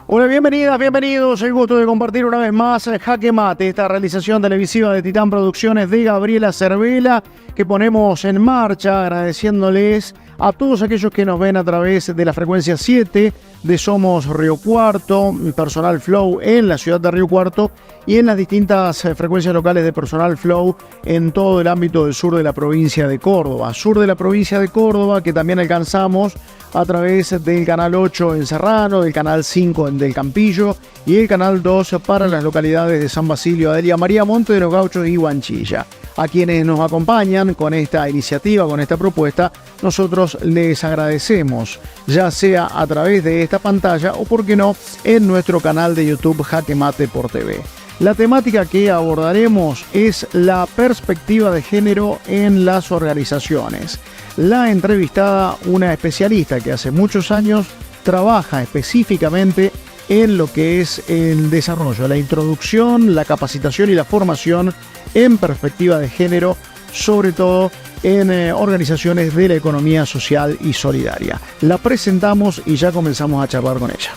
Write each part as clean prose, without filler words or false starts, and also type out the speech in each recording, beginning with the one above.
Hola, bienvenidas, bienvenidos. El gusto de compartir una vez más Jaque Mate, esta realización televisiva de Titán Producciones de Gabriela Cervela que ponemos en marcha, agradeciéndoles a todos aquellos que nos ven a través de la frecuencia 7 de Somos Río Cuarto, Personal Flow en la ciudad de Río Cuarto y en las distintas frecuencias locales de Personal Flow en todo el ámbito del sur de la provincia de Córdoba. Sur de la provincia de Córdoba, que también alcanzamos a través del canal 8 en Serrano, del canal 5 en Del Campillo y el canal 2 para las localidades de San Basilio, Adelia María, Monte de los Gauchos y Huanchilla. A quienes nos acompañan con esta iniciativa, con esta propuesta, nosotros les agradecemos, ya sea a través de esta pantalla o, por qué no, en nuestro canal de YouTube Jaque Mate por TV. La temática que abordaremos es la perspectiva de género en las organizaciones. La entrevistada, una especialista que hace muchos años trabaja específicamente en lo que es el desarrollo, la introducción, la capacitación y la formación en perspectiva de género, sobre todo en organizaciones de la economía social y solidaria. La presentamos y ya comenzamos a charlar con ella.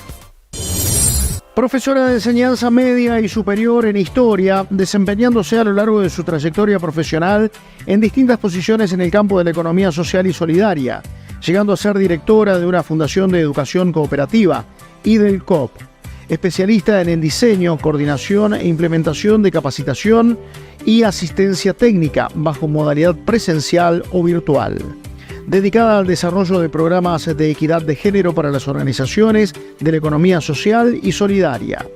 Profesora de enseñanza media y superior en historia, desempeñándose a lo largo de su trayectoria profesional en distintas posiciones en el campo de la economía social y solidaria, llegando a ser directora de una fundación de educación cooperativa y del COP, especialista en el diseño, coordinación e implementación de capacitación y asistencia técnica bajo modalidad presencial o virtual. Dedicada al desarrollo de programas de equidad de género para las organizaciones de la economía social y solidaria.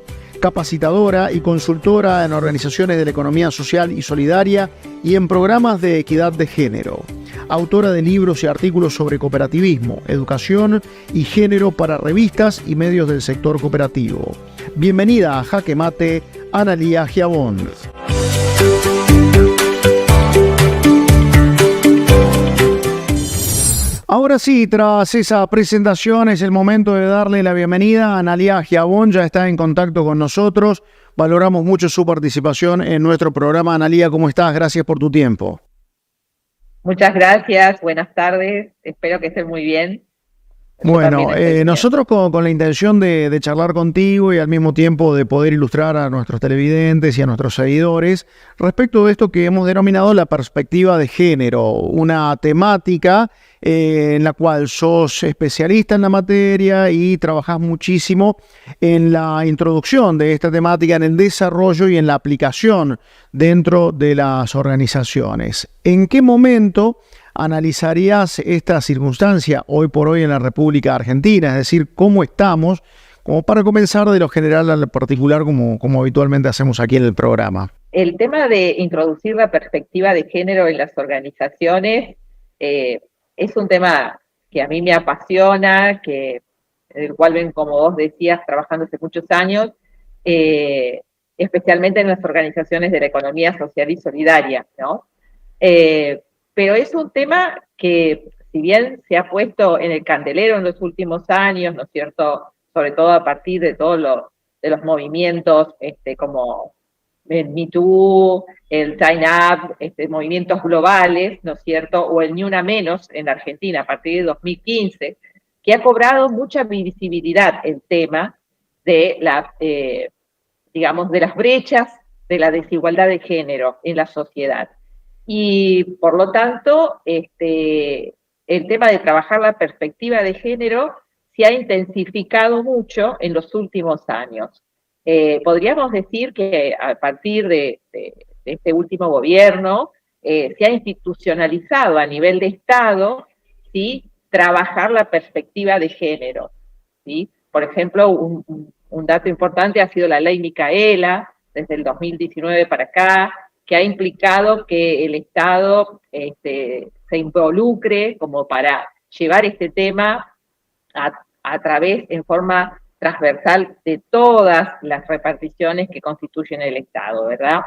Capacitadora y consultora en organizaciones de la economía social y solidaria y en programas de equidad de género. Autora de libros y artículos sobre cooperativismo, educación y género para revistas y medios del sector cooperativo. Bienvenida a Jaque Mate, Analía Giabón. Ahora sí, tras esa presentación es el momento de darle la bienvenida a Analía Giabón, ya está en contacto con nosotros. Valoramos mucho su participación en nuestro programa. Analía, ¿cómo estás? Gracias por tu tiempo. Muchas gracias, buenas tardes, espero que estén muy bien. Bueno, nosotros con la intención de charlar contigo y al mismo tiempo de poder ilustrar a nuestros televidentes y a nuestros seguidores respecto de esto que hemos denominado la perspectiva de género, una temática en la cual sos especialista en la materia y trabajás muchísimo en la introducción de esta temática, en el desarrollo y en la aplicación dentro de las organizaciones. ¿En qué momento analizarías esta circunstancia hoy por hoy en la República Argentina? Es decir, ¿cómo estamos? Como para comenzar de lo general a lo particular, como habitualmente hacemos aquí en el programa. El tema de introducir la perspectiva de género en las organizaciones es un tema que a mí me apasiona, el cual ven, como vos decías, trabajando hace muchos años, especialmente en las organizaciones de la economía social y solidaria, ¿no? Pero es un tema que, si bien se ha puesto en el candelero en los últimos años, ¿no es cierto?, sobre todo a partir de todos los movimientos como el Me Too, el Time Up, movimientos globales, ¿no es cierto?, o el Ni Una Menos en Argentina a partir de 2015, que ha cobrado mucha visibilidad el tema de digamos, de las brechas de la desigualdad de género en la sociedad. Y por lo tanto, el tema de trabajar la perspectiva de género se ha intensificado mucho en los últimos años. Podríamos decir que a partir de este último gobierno se ha institucionalizado a nivel de Estado, ¿sí?, trabajar la perspectiva de género, ¿sí? Por ejemplo, un dato importante ha sido la ley Micaela, desde el 2019 para acá, que ha implicado que el Estado se involucre como para llevar este tema a través, en forma transversal, de todas las reparticiones que constituyen el Estado, ¿verdad?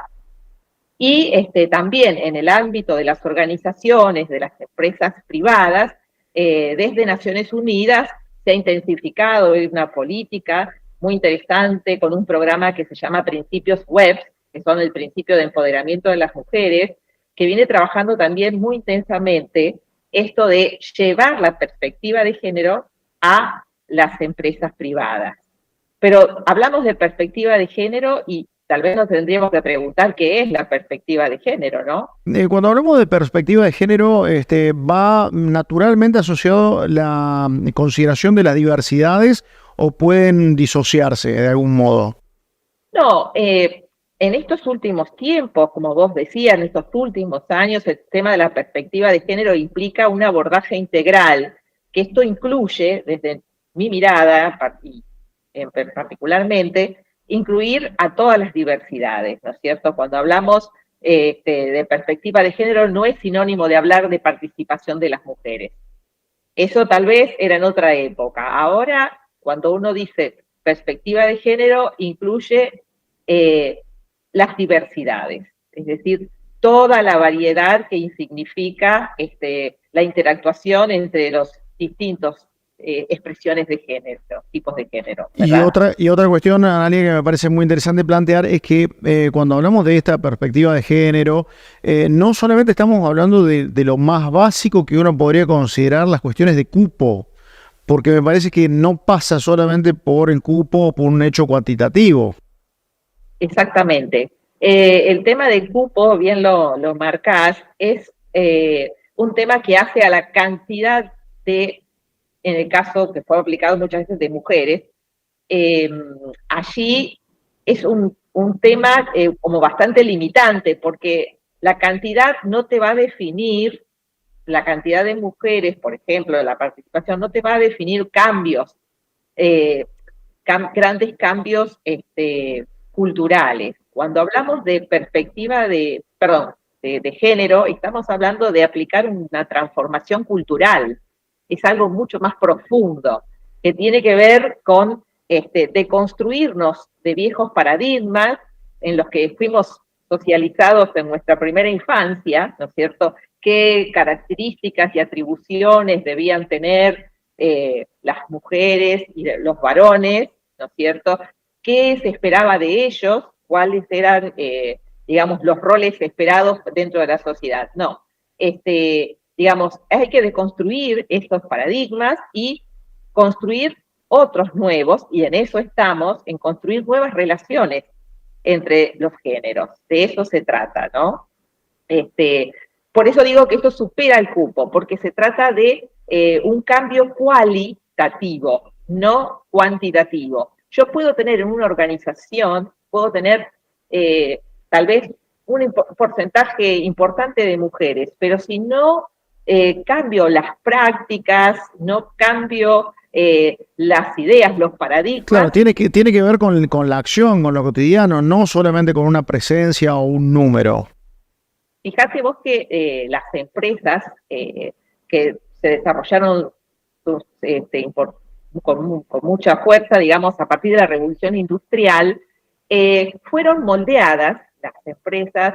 Y también en el ámbito de las organizaciones, de las empresas privadas, desde Naciones Unidas se ha intensificado una política muy interesante con un programa que se llama Principios Web, que son el principio de empoderamiento de las mujeres, que viene trabajando también muy intensamente esto de llevar la perspectiva de género a las empresas privadas. Pero hablamos de perspectiva de género y tal vez nos tendríamos que preguntar qué es la perspectiva de género, ¿no? Cuando hablamos de perspectiva de género, ¿va naturalmente asociado la consideración de las diversidades o pueden disociarse de algún modo? No, en estos últimos tiempos, como vos decías, en estos últimos años, el tema de la perspectiva de género implica un abordaje integral, que esto incluye, desde mi mirada, y particularmente, incluir a todas las diversidades, ¿no es cierto? Cuando hablamos de perspectiva de género, no es sinónimo de hablar de participación de las mujeres. Eso tal vez era en otra época. Ahora, cuando uno dice perspectiva de género, incluye las diversidades, es decir, toda la variedad que significa la interactuación entre los distintos expresiones de género, tipos de género, ¿verdad? Y otra cuestión, Analia, que me parece muy interesante plantear es que cuando hablamos de esta perspectiva de género, no solamente estamos hablando de lo más básico que uno podría considerar las cuestiones de cupo, porque me parece que no pasa solamente por el cupo o por un hecho cuantitativo. Exactamente. El tema del cupo, bien lo marcás, es un tema que hace a la cantidad de, en el caso que fue aplicado muchas veces de mujeres, allí es un tema como bastante limitante, porque la cantidad no te va a definir, la cantidad de mujeres, por ejemplo, de la participación, no te va a definir cambios, grandes cambios culturales. Cuando hablamos de perspectiva de género, estamos hablando de aplicar una transformación cultural. Es algo mucho más profundo, que tiene que ver con deconstruirnos de viejos paradigmas en los que fuimos socializados en nuestra primera infancia, ¿no es cierto? Qué características y atribuciones debían tener las mujeres y los varones, ¿no es cierto? ¿Qué se esperaba de ellos? ¿Cuáles eran, digamos, los roles esperados dentro de la sociedad? No, digamos, hay que deconstruir estos paradigmas y construir otros nuevos, y en eso estamos, en construir nuevas relaciones entre los géneros. De eso se trata, ¿no? Por eso digo que esto supera el cupo, porque se trata de un cambio cualitativo, no cuantitativo. Yo puedo tener en una organización, puedo tener tal vez un porcentaje importante de mujeres, pero si no cambio las prácticas, no cambio las ideas, los paradigmas. Claro, tiene que ver con la acción, con lo cotidiano, no solamente con una presencia o un número. Fíjate vos que las empresas que se desarrollaron con mucha fuerza, digamos, a partir de la revolución industrial, fueron moldeadas, las empresas,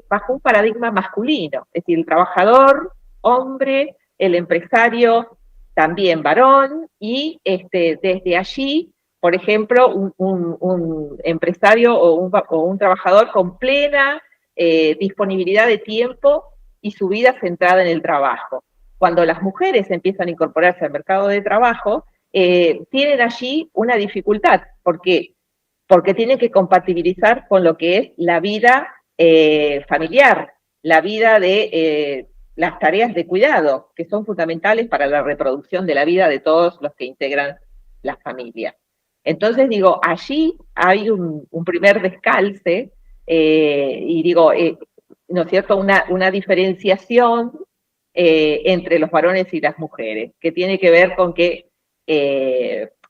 bajo un paradigma masculino, es decir, el trabajador, hombre, el empresario, también varón, y desde allí, por ejemplo, un empresario o un trabajador con plena disponibilidad de tiempo y su vida centrada en el trabajo. Cuando las mujeres empiezan a incorporarse al mercado de trabajo, tienen allí una dificultad. ¿Por qué? Porque tienen que compatibilizar con lo que es la vida familiar, la vida de las tareas de cuidado, que son fundamentales para la reproducción de la vida de todos los que integran la familia. Entonces, digo, allí hay un primer descalce, y digo, ¿no es cierto?, una diferenciación entre los varones y las mujeres, que tiene que ver con que,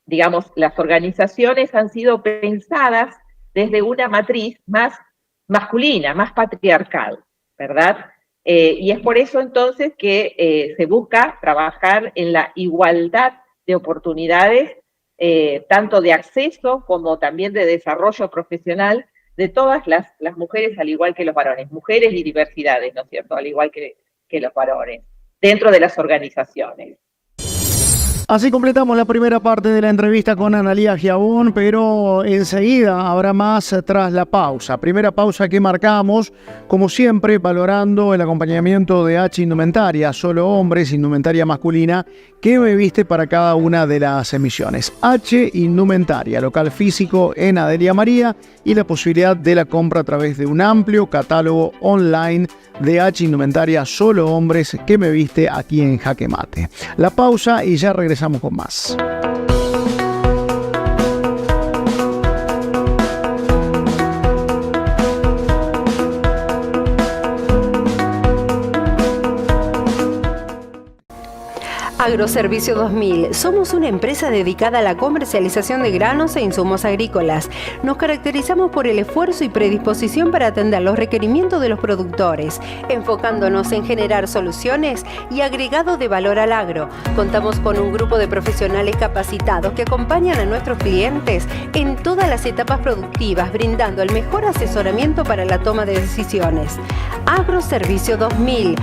digamos, las organizaciones han sido pensadas desde una matriz más masculina, más patriarcal, ¿verdad? Y es por eso entonces que se busca trabajar en la igualdad de oportunidades, tanto de acceso como también de desarrollo profesional de todas las mujeres, al igual que los varones, mujeres y diversidades, ¿no es cierto?, al igual que los varones, dentro de las organizaciones. Así completamos la primera parte de la entrevista con Analía Giabón, pero enseguida habrá más tras la pausa. Primera pausa que marcamos, como siempre, valorando el acompañamiento de H Indumentaria, solo hombres, indumentaria masculina, que me viste para cada una de las emisiones. H Indumentaria, local físico en Adelia María, y la posibilidad de la compra a través de un amplio catálogo online de H Indumentaria, solo hombres, que me viste aquí en Jaque Mate. La pausa y ya regresamos con más. Agroservicio 2000. Somos una empresa dedicada a la comercialización de granos e insumos agrícolas. Nos caracterizamos por el esfuerzo y predisposición para atender los requerimientos de los productores, enfocándonos en generar soluciones y agregado de valor al agro. Contamos con un grupo de profesionales capacitados que acompañan a nuestros clientes en todas las etapas productivas, brindando el mejor asesoramiento para la toma de decisiones. Agroservicio 2000.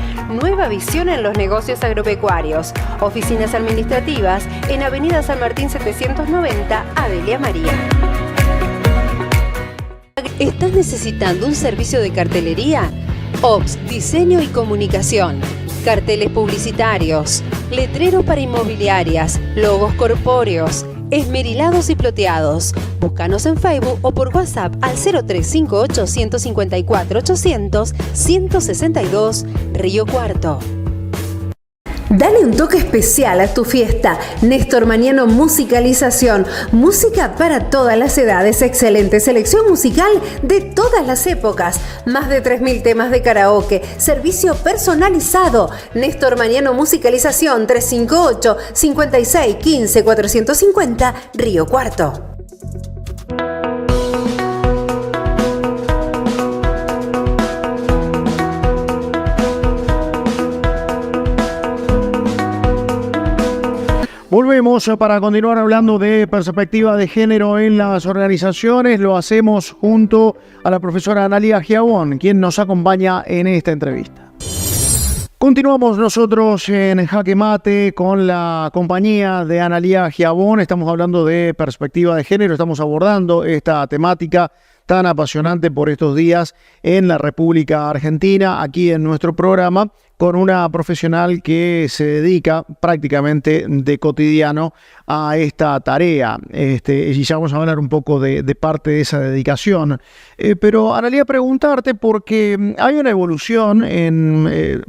Nueva visión en los negocios agropecuarios. Oficinas administrativas en Avenida San Martín 790, Adelia María. ¿Estás necesitando un servicio de cartelería? Ops, diseño y comunicación. Carteles publicitarios, letreros para inmobiliarias, logos corpóreos, esmerilados y ploteados. Búscanos en Facebook o por WhatsApp al 0358 154 800 162 Río Cuarto. Dale un toque especial a tu fiesta. Néstor Mañano Musicalización. Música para todas las edades. Excelente selección musical de todas las épocas. Más de 3.000 temas de karaoke. Servicio personalizado. Néstor Mañano Musicalización 358 56 15 450 Río Cuarto. Volvemos para continuar hablando de perspectiva de género en las organizaciones. Lo hacemos junto a la profesora Analía Giabón, quien nos acompaña en esta entrevista. Continuamos nosotros en Jaque Mate con la compañía de Analía Giabón. Estamos hablando de perspectiva de género, estamos abordando esta temática tan apasionante por estos días en la República Argentina, aquí en nuestro programa, con una profesional que se dedica prácticamente de cotidiano a esta tarea. Y ya vamos a hablar un poco de parte de esa dedicación. Pero, Analía, preguntarte, porque hay una evolución en...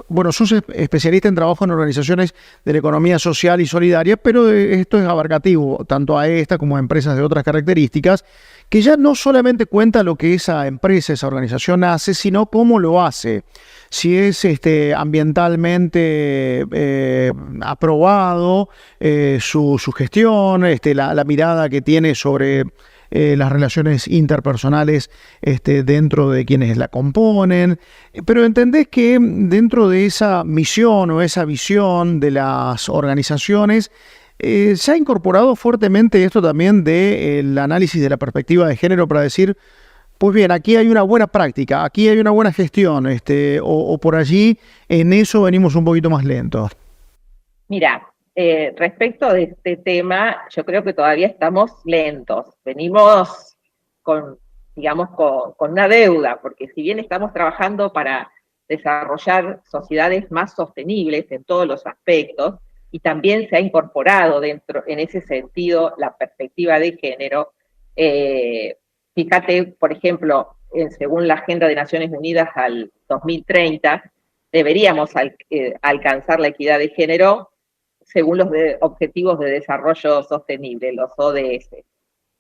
bueno, sos especialista en trabajo en organizaciones de la economía social y solidaria, pero esto es abarcativo, tanto a esta como a empresas de otras características, que ya no solamente cuenta lo que esa empresa, esa organización hace, sino cómo lo hace. Si es ambientalmente aprobado su gestión, la mirada que tiene sobre las relaciones interpersonales dentro de quienes la componen. Pero entendés que dentro de esa misión o esa visión de las organizaciones, se ha incorporado fuertemente esto también del análisis de la perspectiva de género para decir, pues bien, aquí hay una buena práctica, aquí hay una buena gestión, o por allí en eso venimos un poquito más lentos. Mira, respecto de este tema, yo creo que todavía estamos lentos. Venimos con una deuda, porque si bien estamos trabajando para desarrollar sociedades más sostenibles en todos los aspectos, y también se ha incorporado dentro, en ese sentido, la perspectiva de género. Fíjate, por ejemplo, según la Agenda de Naciones Unidas al 2030, deberíamos alcanzar la equidad de género según los Objetivos de Desarrollo Sostenible, los ODS.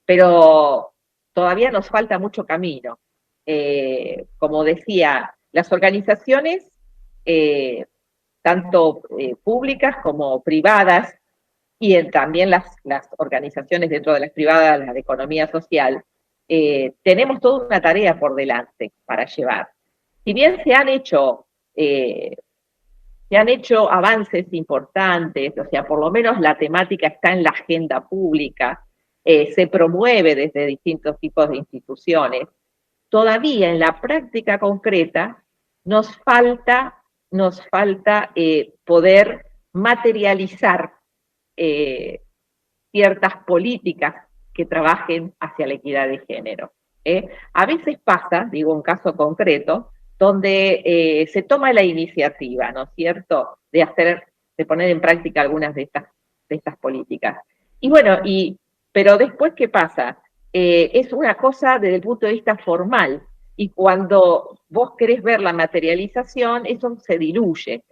Pero todavía nos falta mucho camino. Como decía, las organizaciones, tanto públicas como privadas, y también las organizaciones dentro de las privadas, las de economía social, tenemos toda una tarea por delante para llevar. Si bien se han hecho avances importantes, o sea, por lo menos la temática está en la agenda pública, se promueve desde distintos tipos de instituciones, todavía en la práctica concreta nos falta poder materializar ciertas políticas que trabajen hacia la equidad de género. A veces pasa, digo un caso concreto, donde se toma la iniciativa, ¿no es cierto?, de poner en práctica algunas de estas políticas. Y bueno, pero después, ¿qué pasa? Es una cosa desde el punto de vista formal, y cuando vos querés ver la materialización, eso se diluye.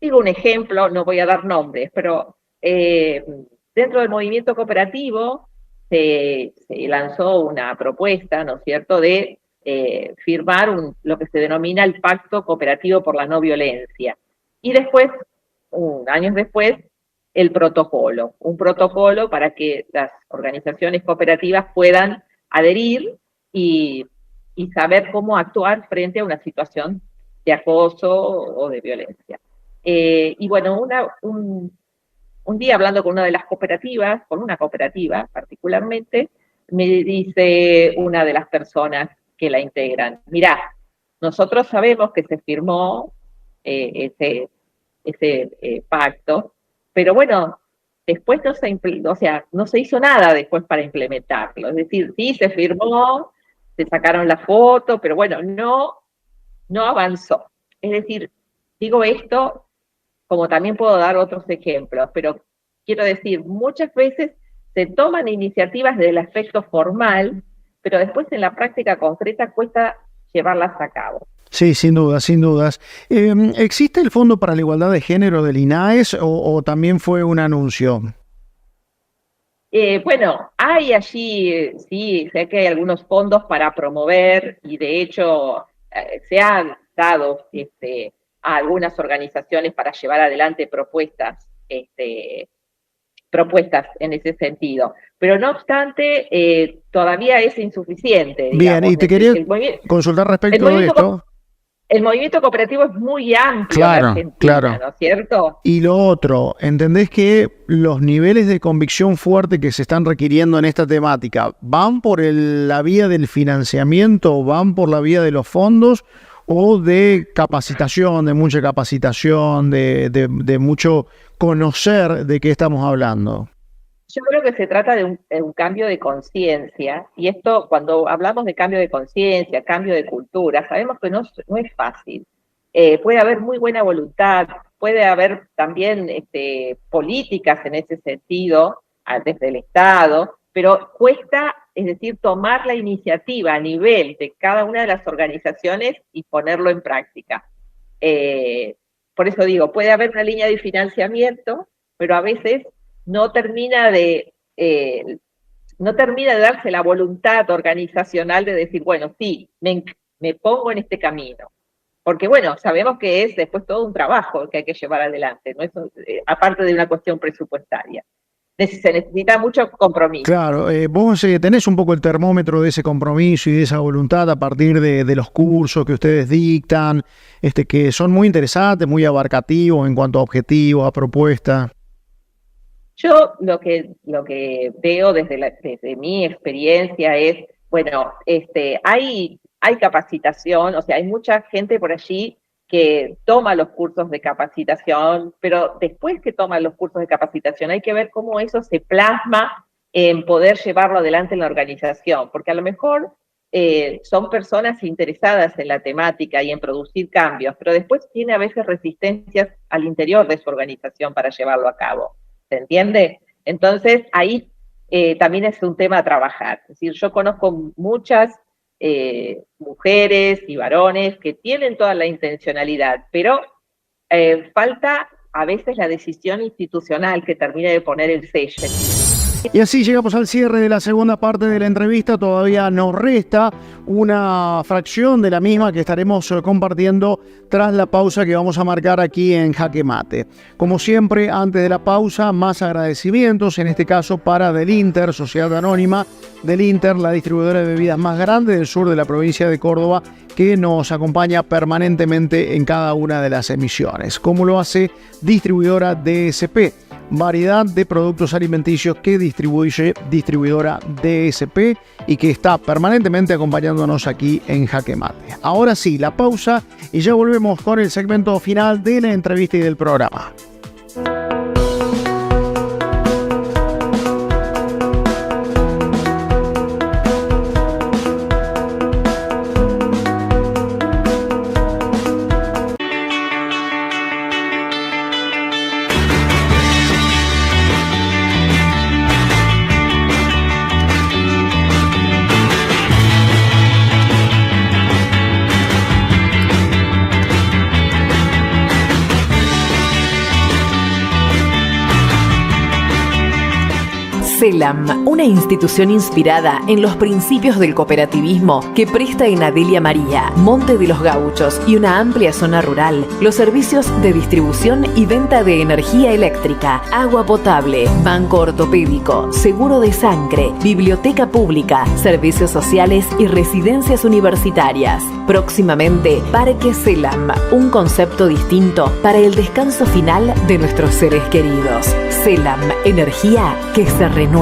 Digo un ejemplo, no voy a dar nombres, pero dentro del movimiento cooperativo se lanzó una propuesta, ¿no es cierto?, de firmar lo que se denomina el Pacto Cooperativo por la No Violencia. Y después, años después, un protocolo para que las organizaciones cooperativas puedan adherir y saber cómo actuar frente a una situación de acoso o de violencia. Y bueno, un día hablando con una de las cooperativas, con una cooperativa particularmente, me dice una de las personas que la integran: mirá, nosotros sabemos que se firmó ese pacto, pero bueno, después no se hizo nada después para implementarlo. Es decir, sí, se firmó, se sacaron la foto, pero bueno, no avanzó. Es decir, digo esto como también puedo dar otros ejemplos, pero quiero decir, muchas veces se toman iniciativas desde el aspecto formal, pero después en la práctica concreta cuesta llevarlas a cabo. Sí, sin dudas, sin dudas. ¿Existe el Fondo para la Igualdad de Género del INAES o también fue un anuncio? Bueno, hay allí, sí, sé que hay algunos fondos para promover y de hecho se han dado a algunas organizaciones para llevar adelante propuestas en ese sentido. Pero no obstante, todavía es insuficiente. Bien, digamos. Y te quería consultar respecto de esto. El movimiento cooperativo es muy amplio Claro, en Argentina, claro. ¿no es cierto? Y lo otro, ¿entendés que los niveles de convicción fuerte que se están requiriendo en esta temática van por la vía del financiamiento, van por la vía de los fondos o de capacitación, de mucha capacitación, de mucho conocer de qué estamos hablando? Yo creo que se trata de un cambio de conciencia, y esto, cuando hablamos de cambio de conciencia, cambio de cultura, sabemos que no es fácil. Puede haber muy buena voluntad, puede haber también políticas en ese sentido, desde el Estado, pero cuesta, es decir, tomar la iniciativa a nivel de cada una de las organizaciones y ponerlo en práctica. Por eso digo, puede haber una línea de financiamiento, pero a veces no termina de darse la voluntad organizacional de decir, bueno, sí, me pongo en este camino. Porque, bueno, sabemos que es después todo un trabajo que hay que llevar adelante, ¿no? Eso, aparte de una cuestión presupuestaria. Se necesita mucho compromiso. Claro, vos tenés un poco el termómetro de ese compromiso y de esa voluntad a partir de los cursos que ustedes dictan, que son muy interesantes, muy abarcativos en cuanto a objetivos, a propuestas. Yo lo que veo desde mi experiencia es, bueno, hay capacitación, o sea, hay mucha gente por allí que toma los cursos de capacitación, pero después que toma los cursos de capacitación hay que ver cómo eso se plasma en poder llevarlo adelante en la organización, porque a lo mejor son personas interesadas en la temática y en producir cambios, pero después tiene a veces resistencias al interior de su organización para llevarlo a cabo. ¿Se entiende? Entonces, ahí también es un tema a trabajar. Es decir, yo conozco muchas mujeres y varones que tienen toda la intencionalidad, pero falta a veces la decisión institucional que termine de poner el sello. Y así llegamos al cierre de la segunda parte de la entrevista. Todavía nos resta una fracción de la misma que estaremos compartiendo tras la pausa que vamos a marcar aquí en Jaque Mate. Como siempre, antes de la pausa, más agradecimientos, en este caso para Delinter, Sociedad Anónima Delinter, la distribuidora de bebidas más grande del sur de la provincia de Córdoba, que nos acompaña permanentemente en cada una de las emisiones. Como lo hace distribuidora DSP, variedad de productos alimenticios que distribuye distribuidora DSP y que está permanentemente acompañándonos aquí en Jaque Mate. Ahora sí, la pausa y ya volvemos con el segmento final de la entrevista y del programa. CELAM, una institución inspirada en los principios del cooperativismo que presta en Adelia María, Monte de los Gauchos y una amplia zona rural los servicios de distribución y venta de energía eléctrica, agua potable, banco ortopédico, seguro de sangre, biblioteca pública, servicios sociales y residencias universitarias. Próximamente, Parque CELAM, un concepto distinto para el descanso final de nuestros seres queridos. CELAM, energía que se renueva.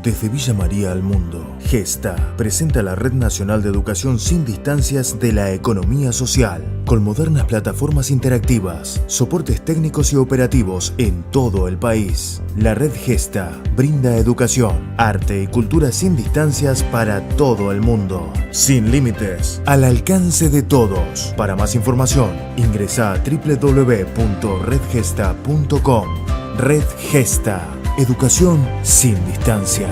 Desde Villa María al mundo, Gesta presenta la Red Nacional de Educación sin Distancias de la Economía Social, con modernas plataformas interactivas, soportes técnicos y operativos en todo el país. La Red Gesta brinda educación, arte y cultura sin distancias para todo el mundo, sin límites, al alcance de todos. Para más información, ingresa a www.redgesta.com. Red Gesta. Educación sin distancia.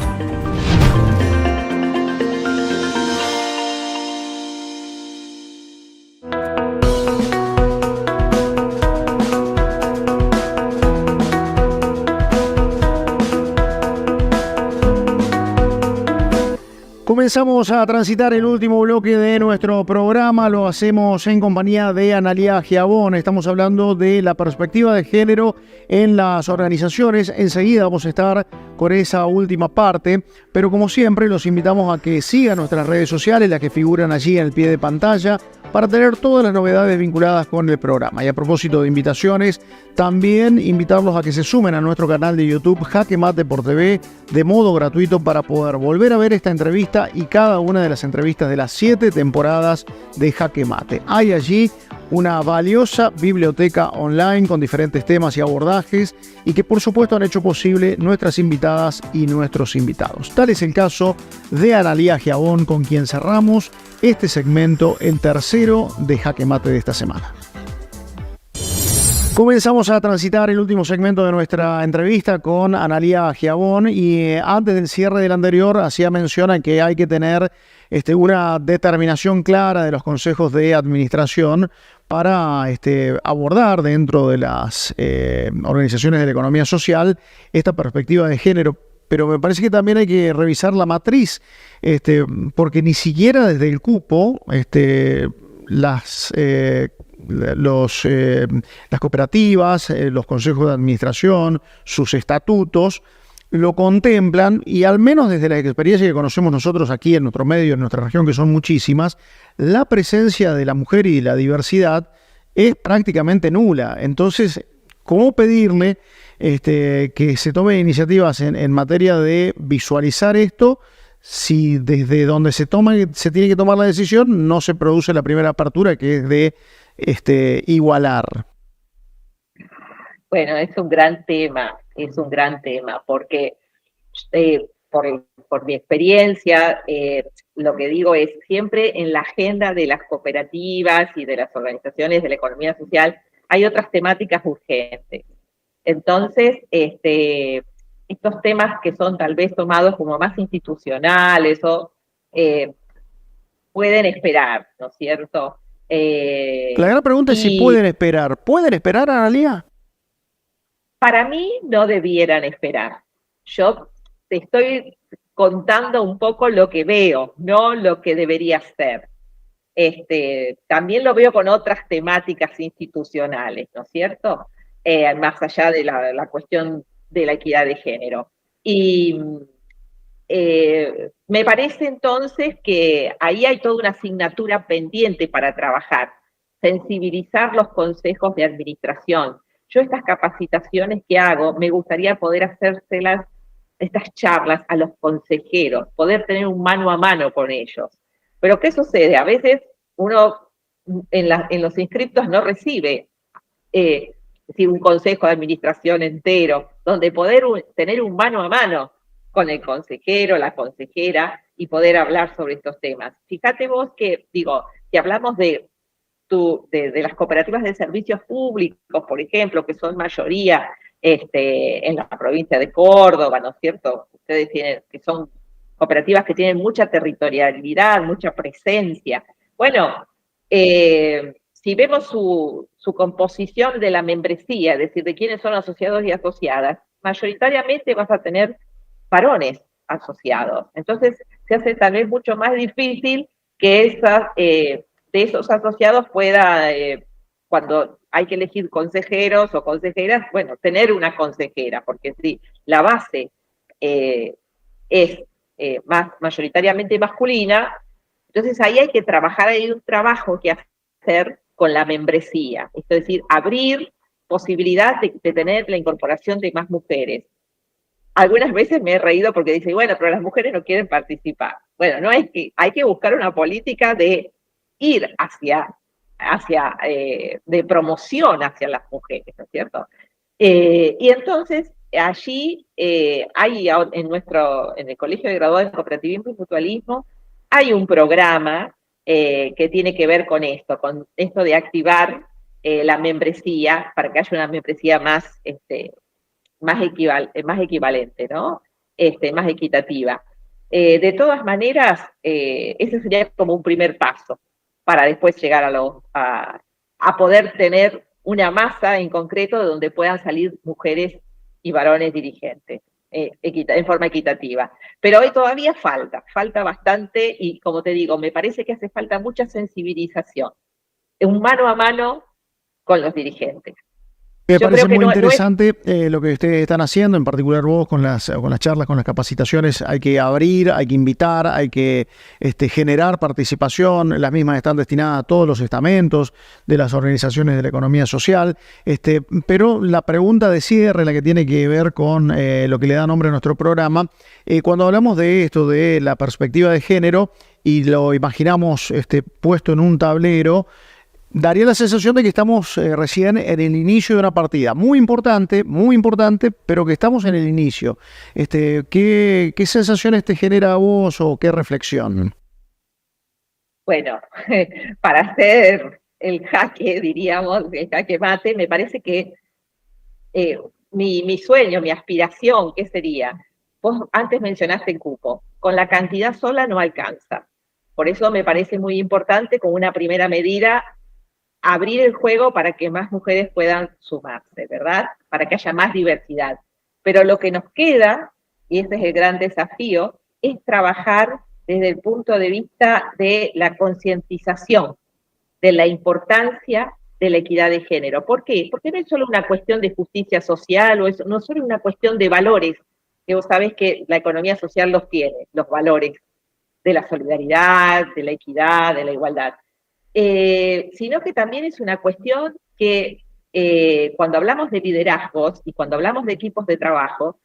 Comenzamos a transitar el último bloque de nuestro programa, lo hacemos en compañía de Analía Giabón. Estamos hablando de la perspectiva de género en las organizaciones. Enseguida vamos a estar con esa última parte, pero como siempre los invitamos a que sigan nuestras redes sociales, las que figuran allí en el pie de pantalla, para tener todas las novedades vinculadas con el programa. Y a propósito de invitaciones, también invitarlos a que se sumen a nuestro canal de YouTube Jaque Mate por TV de modo gratuito para poder volver a ver esta entrevista y cada una de las entrevistas de las 7 temporadas de Jaque Mate. Hay allí una valiosa biblioteca online con diferentes temas y abordajes y que por supuesto han hecho posible nuestras invitadas y nuestros invitados. Tal es el caso de Analía Giabón, con quien cerramos este segmento, el tercero de Jaque Mate de esta semana. Comenzamos a transitar el último segmento de nuestra entrevista con Analía Giabón y antes del cierre del anterior hacía mención a que hay que tener una determinación clara de los consejos de administración para abordar dentro de las organizaciones de la economía social esta perspectiva de género. Pero me parece que también hay que revisar la matriz, porque ni siquiera desde el cupo las cooperativas, los consejos de administración, sus estatutos, lo contemplan, y al menos desde la experiencia que conocemos nosotros aquí en nuestro medio, en nuestra región, que son muchísimas, la presencia de la mujer y la diversidad es prácticamente nula. Entonces, ¿cómo pedirle que se tome iniciativas en materia de visualizar esto si desde donde se tiene que tomar la decisión no se produce la primera apertura, que es de igualar? Bueno, es un gran tema, porque por mi experiencia, lo que digo es, siempre en la agenda de las cooperativas y de las organizaciones de la economía social hay otras temáticas urgentes. Entonces, estos temas que son tal vez tomados como más institucionales pueden esperar, ¿no es cierto? La gran pregunta es si pueden esperar. ¿Pueden esperar, Analía? Para mí no debieran esperar. Yo te estoy contando un poco lo que veo, no lo que debería ser. También lo veo con otras temáticas institucionales, ¿no es cierto? Más allá de la cuestión de la equidad de género. Y me parece entonces que ahí hay toda una asignatura pendiente para trabajar, sensibilizar los consejos de administración. Yo estas capacitaciones que hago, me gustaría poder hacérselas, estas charlas a los consejeros, poder tener un mano a mano con ellos. Pero ¿qué sucede? A veces uno en los inscriptos no recibe un consejo de administración entero, donde poder tener un mano a mano con el consejero, la consejera, y poder hablar sobre estos temas. Fíjate vos que, si hablamos de las cooperativas de servicios públicos, por ejemplo, que son mayoría en la provincia de Córdoba, ¿no es cierto? Ustedes tienen, que son cooperativas que tienen mucha territorialidad, mucha presencia. Bueno, si vemos su su composición de la membresía, es decir, de quiénes son asociados y asociadas, mayoritariamente vas a tener varones asociados. Entonces se hace tal vez mucho más difícil que de esos asociados pueda, cuando hay que elegir consejeros o consejeras, bueno, tener una consejera, porque si la base es mayoritariamente masculina, entonces ahí hay que trabajar, hay un trabajo que hacer con la membresía, es decir, abrir posibilidad de tener la incorporación de más mujeres. Algunas veces me he reído porque dicen, bueno, pero las mujeres no quieren participar. Bueno, no es que hay que buscar una política de ir de promoción hacia las mujeres, ¿no es cierto? Y entonces allí hay en el Colegio de Graduados de Cooperativismo y Mutualismo hay un programa que tiene que ver con esto de activar la membresía para que haya una membresía más equivalente, ¿no? Más equitativa. De todas maneras, ese sería como un primer paso para después llegar a poder tener una masa en concreto de donde puedan salir mujeres y varones dirigentes en forma equitativa. Pero hoy todavía falta bastante y, como te digo, me parece que hace falta mucha sensibilización, un mano a mano con los dirigentes. Me parece muy interesante lo que ustedes están haciendo, en particular vos con las charlas, con las capacitaciones. Hay que abrir, hay que invitar, hay que generar participación. Las mismas están destinadas a todos los estamentos de las organizaciones de la economía social. Pero la pregunta de cierre, la que tiene que ver con lo que le da nombre a nuestro programa, cuando hablamos de esto, de la perspectiva de género, y lo imaginamos puesto en un tablero, daría la sensación de que estamos recién en el inicio de una partida muy importante, pero que estamos en el inicio. ¿Qué sensaciones te genera a vos o qué reflexión? Bueno, para hacer el jaque, diríamos, el jaque mate, me parece que mi sueño, mi aspiración, ¿qué sería? Vos antes mencionaste el cupo. Con la cantidad sola no alcanza. Por eso me parece muy importante, como una primera medida, abrir el juego para que más mujeres puedan sumarse, ¿verdad? Para que haya más diversidad. Pero lo que nos queda, y este es el gran desafío, es trabajar desde el punto de vista de la concientización de la importancia de la equidad de género. ¿Por qué? Porque no es solo una cuestión de justicia social, no es solo una cuestión de valores, que vos sabés que la economía social los tiene, los valores de la solidaridad, de la equidad, de la igualdad. Sino que también es una cuestión que cuando hablamos de liderazgos y cuando hablamos de equipos de trabajo,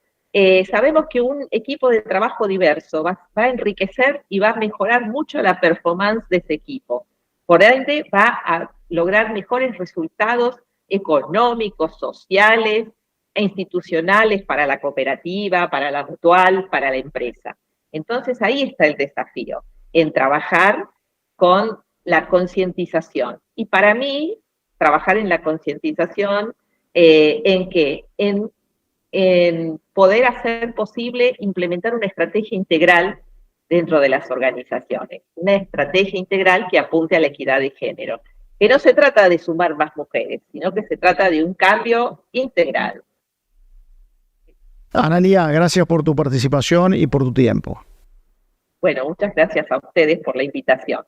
sabemos que un equipo de trabajo diverso va a enriquecer y va a mejorar mucho la performance de ese equipo. Por ende, va a lograr mejores resultados económicos, sociales e institucionales para la cooperativa, para la mutual, para la empresa. Entonces ahí está el desafío, en trabajar con la concientización. Y para mí, trabajar en la concientización, ¿en qué? En poder hacer posible implementar una estrategia integral dentro de las organizaciones. Una estrategia integral que apunte a la equidad de género. Que no se trata de sumar más mujeres, sino que se trata de un cambio integral. Analía, gracias por tu participación y por tu tiempo. Bueno, muchas gracias a ustedes por la invitación.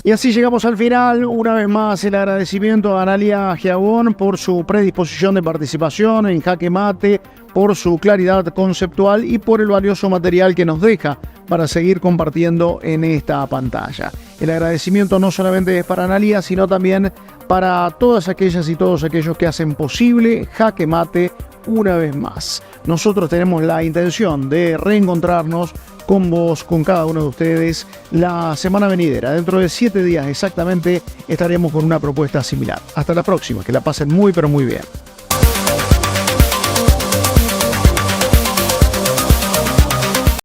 Y así llegamos al final. Una vez más el agradecimiento a Analía Giabón por su predisposición de participación en Jaque Mate, por su claridad conceptual y por el valioso material que nos deja para seguir compartiendo en esta pantalla. El agradecimiento no solamente es para Analía, sino también para todas aquellas y todos aquellos que hacen posible Jaque Mate una vez más. Nosotros tenemos la intención de reencontrarnos con vos, con cada uno de ustedes, la semana venidera. Dentro de 7 días exactamente estaremos con una propuesta similar. Hasta la próxima, que la pasen muy pero muy bien.